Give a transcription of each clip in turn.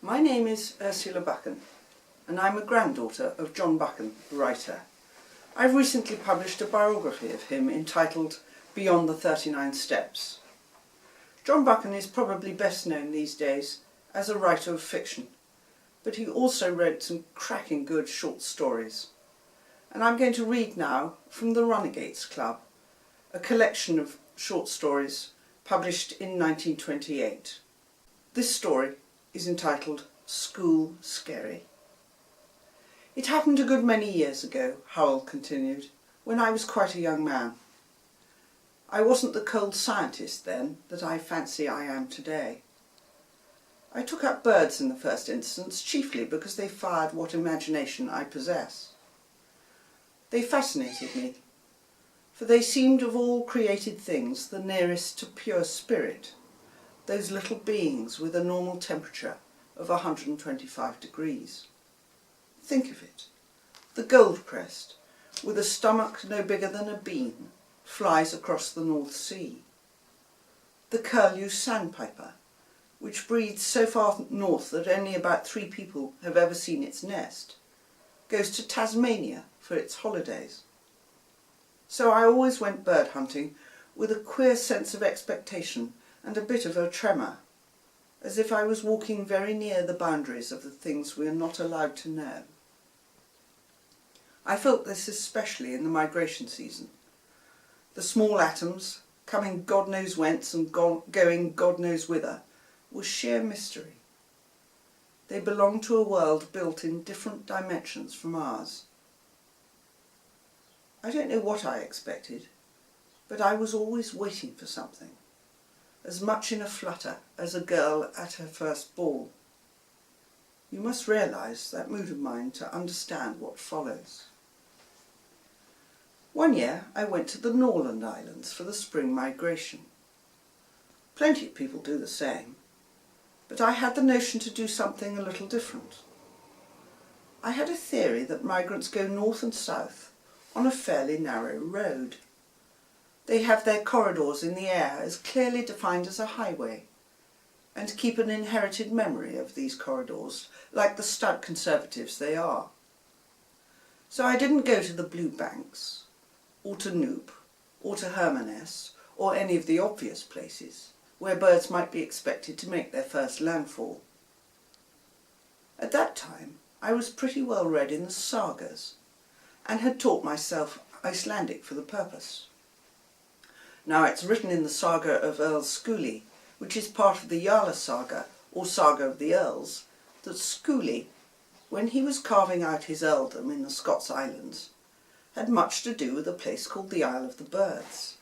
My name is Ursula Buchan, and I'm a granddaughter of John Buchan, the writer. I've recently published a biography of him entitled Beyond the 39 Steps. John Buchan is probably best known these days as a writer of fiction, but he also wrote some cracking good short stories. And I'm going to read now from the Runagates Club, a collection of short stories published in 1928. This story is entitled School Scary. It happened a good many years ago, Howell continued, when I was quite a young man. I wasn't the cold scientist then that I fancy I am today. I took up birds in the first instance chiefly because they fired what imagination I possess. They fascinated me, for they seemed of all created things the nearest to pure spirit, those little beings with a normal temperature of 125 degrees. Think of it. The goldcrest, with a stomach no bigger than a bean, flies across the North Sea. The curlew sandpiper, which breeds so far north that only about 3 people have ever seen its nest, goes to Tasmania for its holidays. So I always went bird hunting with a queer sense of expectation and a bit of a tremor, as if I was walking very near the boundaries of the things we are not allowed to know. I felt this especially in the migration season. The small atoms, coming God knows whence and going God knows whither, was sheer mystery. They belonged to a world built in different dimensions from ours. I don't know what I expected, but I was always waiting for something, as much in a flutter as a girl at her first ball. You must realise that mood of mine to understand what follows. One year I went to the Norland Islands for the spring migration. Plenty of people do the same, but I had the notion to do something a little different. I had a theory that migrants go north and south on a fairly narrow road. They have their corridors in the air as clearly defined as a highway, and keep an inherited memory of these corridors, like the stout conservatives they are. So I didn't go to the Blue Banks, or to Noop, or to Hermanus, or any of the obvious places where birds might be expected to make their first landfall. At that time I was pretty well read in the sagas, and had taught myself Icelandic for the purpose. Now it's written in the saga of Earl Skuli, which is part of the Jarla saga, or saga of the Earls, that Skuli, when he was carving out his earldom in the Scots Islands, had much to do with a place called the Isle of the Birds.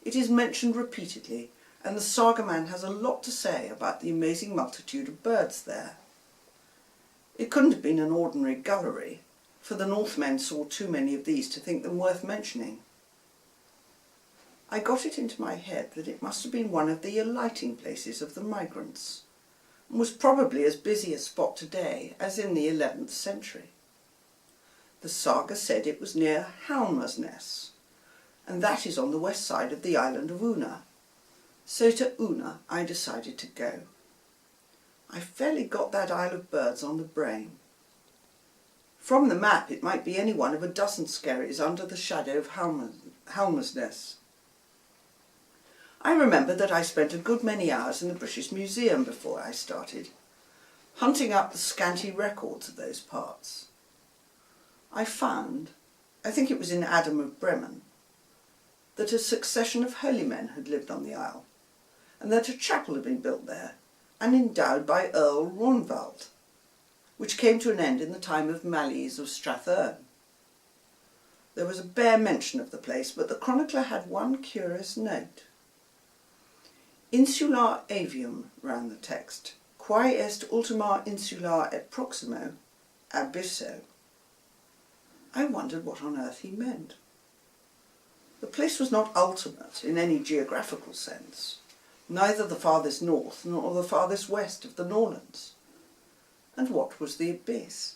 It is mentioned repeatedly, and the saga man has a lot to say about the amazing multitude of birds there. It couldn't have been an ordinary gullery, for the Northmen saw too many of these to think them worth mentioning. I got it into my head that it must have been one of the alighting places of the migrants, and was probably as busy a spot today as in the 11th century. The saga said it was near Halmarsness, and that is on the west side of the island of Una. So to Una I decided to go. I fairly got that Isle of Birds on the brain. From the map it might be any one of a dozen skerries under the shadow of Halmarsness. I remember that I spent a good many hours in the British Museum before I started, hunting up the scanty records of those parts. I found, I think it was in Adam of Bremen, that a succession of holy men had lived on the isle, and that a chapel had been built there and endowed by Earl Ronvald, which came to an end in the time of Malise of Strathearn. There was a bare mention of the place, but the chronicler had one curious note. Insular avium, ran the text, quae est ultima insular et proximo, abisso. I wondered what on earth he meant. The place was not ultimate in any geographical sense, neither the farthest north nor the farthest west of the Norlands. And what was the abyss?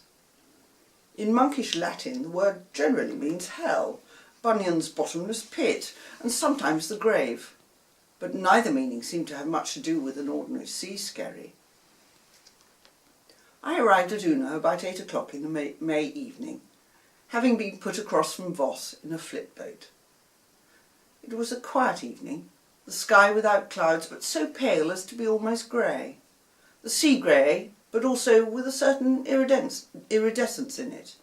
In monkish Latin the word generally means hell, Bunyan's bottomless pit, and sometimes the grave, but neither meaning seemed to have much to do with an ordinary sea skerry. I arrived at Una about 8 o'clock in the May evening, having been put across from Voss in a flip boat. It was a quiet evening, the sky without clouds but so pale as to be almost grey, the sea grey but also with a certain iridescence in it,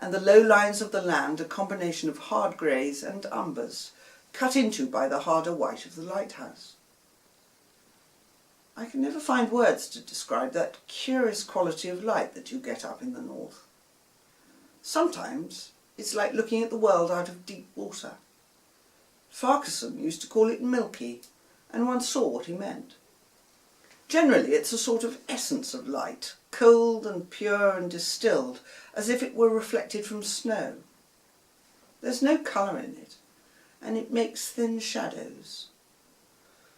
and the low lines of the land a combination of hard greys and umbers, cut into by the harder white of the lighthouse. I can never find words to describe that curious quality of light that you get up in the north. Sometimes it's like looking at the world out of deep water. Farquharson used to call it milky, and one saw what he meant. Generally it's a sort of essence of light, cold and pure and distilled, as if it were reflected from snow. There's no colour in it, and it makes thin shadows.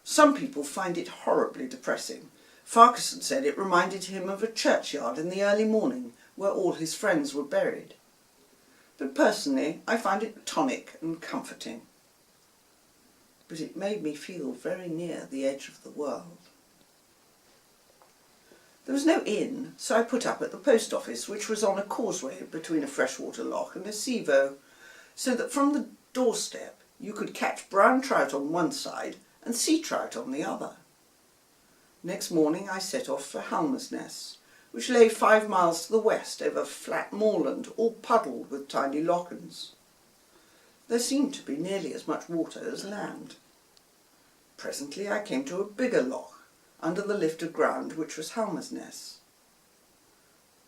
Some people find it horribly depressing. Farquharson said it reminded him of a churchyard in the early morning where all his friends were buried. But personally I find it tonic and comforting. But it made me feel very near the edge of the world. There was no inn, so I put up at the post office, which was on a causeway between a freshwater loch and a seavow, so that from the doorstep you could catch brown trout on one side and sea trout on the other. Next morning I set off for Halmersness, which lay 5 miles to the west over flat moorland, all puddled with tiny lochans. There seemed to be nearly as much water as land. Presently I came to a bigger loch, under the lift of ground which was Halmersness.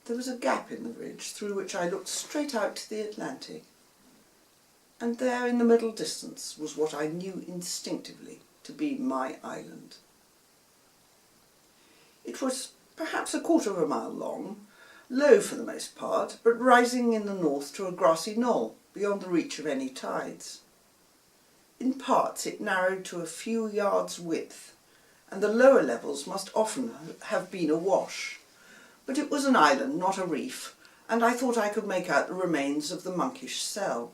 There was a gap in the ridge through which I looked straight out to the Atlantic, and there in the middle distance was what I knew instinctively to be my island. It was perhaps 1/4 of a mile long, low for the most part, but rising in the north to a grassy knoll beyond the reach of any tides. In parts it narrowed to a few yards' width, and the lower levels must often have been awash, but it was an island, not a reef, and I thought I could make out the remains of the monkish cell.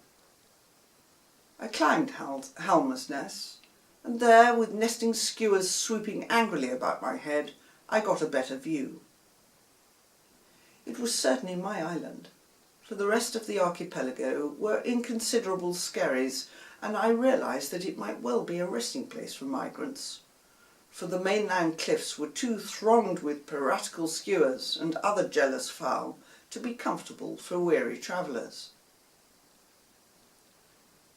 I climbed Halmersness, and there, with nesting skuas swooping angrily about my head, I got a better view. It was certainly my island, for the rest of the archipelago were inconsiderable skerries, and I realised that it might well be a resting place for migrants, for the mainland cliffs were too thronged with piratical skuas and other jealous fowl to be comfortable for weary travellers.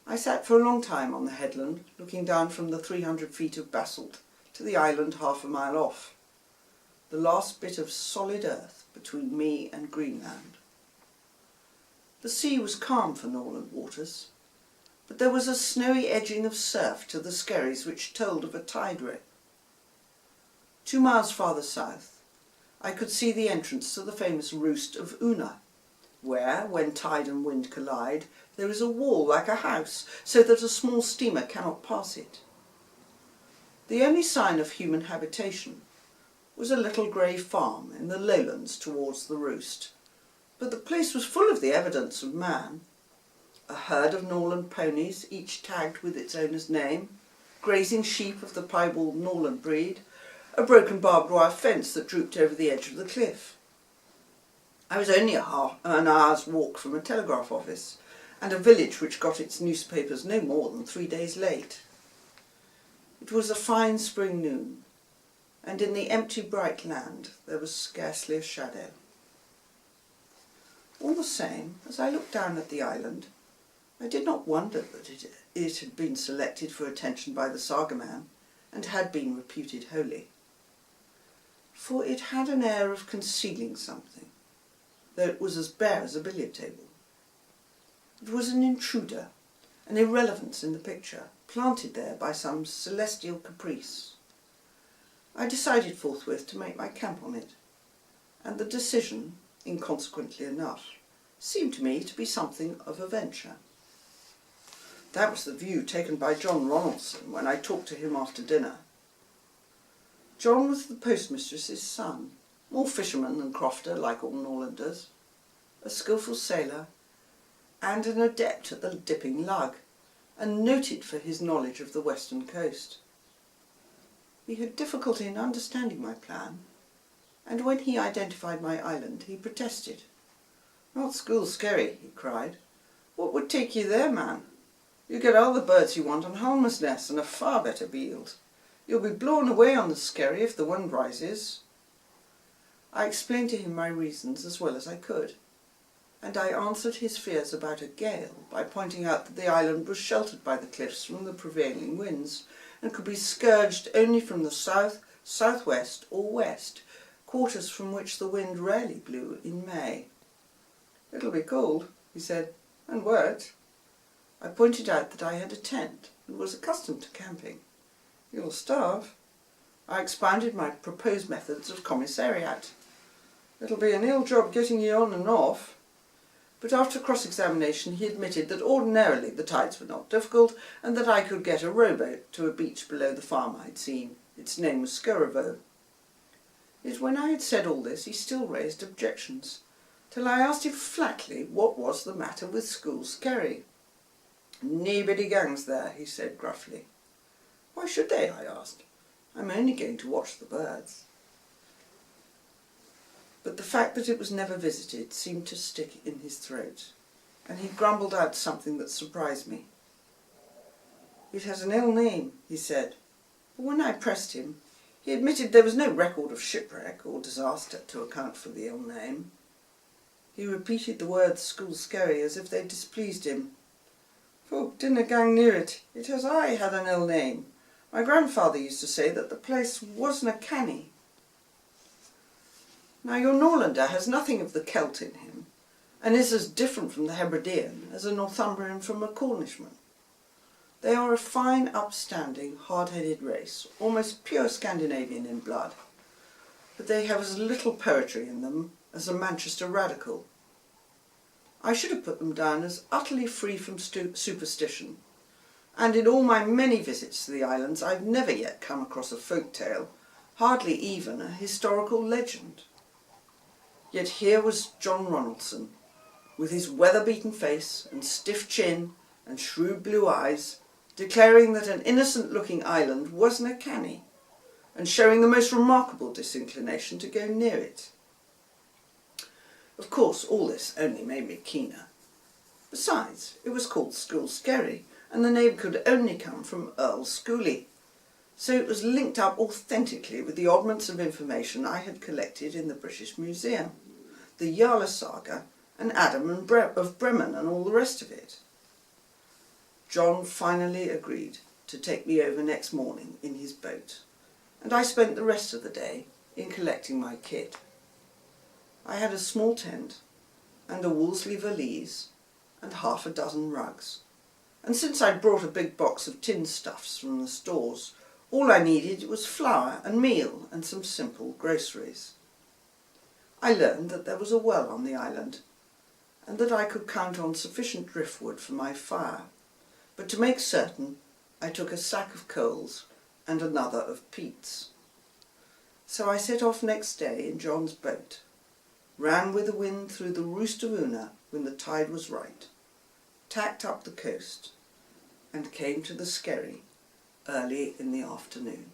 I sat for a long time on the headland, looking down from the 300 feet of basalt to the island 1/2 a mile off, the last bit of solid earth between me and Greenland. The sea was calm for Norland waters, but there was a snowy edging of surf to the skerries which told of a tide rip. 2 miles farther south, I could see the entrance to the famous roost of Una, where, when tide and wind collide, there is a wall like a house, so that a small steamer cannot pass it. The only sign of human habitation was a little grey farm in the lowlands towards the roost, but the place was full of the evidence of man. A herd of Norland ponies, each tagged with its owner's name, grazing sheep of the piebald Norland breed, a broken barbed wire fence that drooped over the edge of the cliff. I was only an hour's walk from a telegraph office, and a village which got its newspapers no more than 3 days late. It was a fine spring noon, and in the empty bright land there was scarcely a shadow. All the same, as I looked down at the island, I did not wonder that it had been selected for attention by the Sagaman, and had been reputed holy. For it had an air of concealing something, though it was as bare as a billiard table. It was an intruder, an irrelevance in the picture, planted there by some celestial caprice. I decided forthwith to make my camp on it, and the decision, inconsequently enough, seemed to me to be something of a venture. That was the view taken by John Ronaldson when I talked to him after dinner. John was the postmistress's son, more fisherman than crofter like all Norlanders, a skilful sailor, and an adept at the dipping lug, and noted for his knowledge of the western coast. He had difficulty in understanding my plan, and when he identified my island he protested. "Not School Skerry," he cried. "What would take you there, man? You get all the birds you want on Halmer's Nest and a far better field. You'll be blown away on the Skerry if the wind rises." I explained to him my reasons as well as I could, and I answered his fears about a gale by pointing out that the island was sheltered by the cliffs from the prevailing winds and could be scourged only from the south, southwest or west, quarters from which the wind rarely blew in May. "It'll be cold," he said, "and wet." I pointed out that I had a tent and was accustomed to camping. "You'll starve." I expounded my proposed methods of commissariat. "It'll be an ill job getting you on and off." But after cross-examination he admitted that ordinarily the tides were not difficult and that I could get a rowboat to a beach below the farm I'd seen. Its name was Skurrivo. Yet when I had said all this he still raised objections, till I asked him flatly what was the matter with School Skerry. "Naebody gangs there," he said gruffly. "Why should they?" I asked. "I'm only going to watch the birds." But the fact that it was never visited seemed to stick in his throat, and he grumbled out something that surprised me. "It has an ill name," he said, but when I pressed him, he admitted there was no record of shipwreck or disaster to account for the ill name. He repeated the words School Skerry as if they displeased him. "Folk dinna gang near it. It has aye had an ill name. My grandfather used to say that the place wasna canny." Now your Norlander has nothing of the Celt in him, and is as different from the Hebridean as a Northumbrian from a Cornishman. They are a fine, upstanding, hard-headed race, almost pure Scandinavian in blood, but they have as little poetry in them as a Manchester radical. I should have put them down as utterly free from superstition, and in all my many visits to the islands I've never yet come across a folk tale, hardly even a historical legend. Yet here was John Ronaldson, with his weather-beaten face and stiff chin and shrewd blue eyes, declaring that an innocent-looking island wasna canny, and showing the most remarkable disinclination to go near it. Of course, all this only made me keener. Besides, it was called School Skerry, and the name could only come from Earl Schooley, so it was linked up authentically with the oddments of information I had collected in the British Museum, the Jarla Saga, and Adam and of Bremen and all the rest of it. John finally agreed to take me over next morning in his boat, and I spent the rest of the day in collecting my kit. I had a small tent and a Wolseley valise and half a dozen rugs, and since I'd brought a big box of tin stuffs from the stores, all I needed was flour and meal and some simple groceries. I learned that there was a well on the island, and that I could count on sufficient driftwood for my fire, but to make certain I took a sack of coals and another of peats. So I set off next day in John's boat, ran with the wind through the Roosteruna when the tide was right, tacked up the coast, and came to the Skerry early in the afternoon.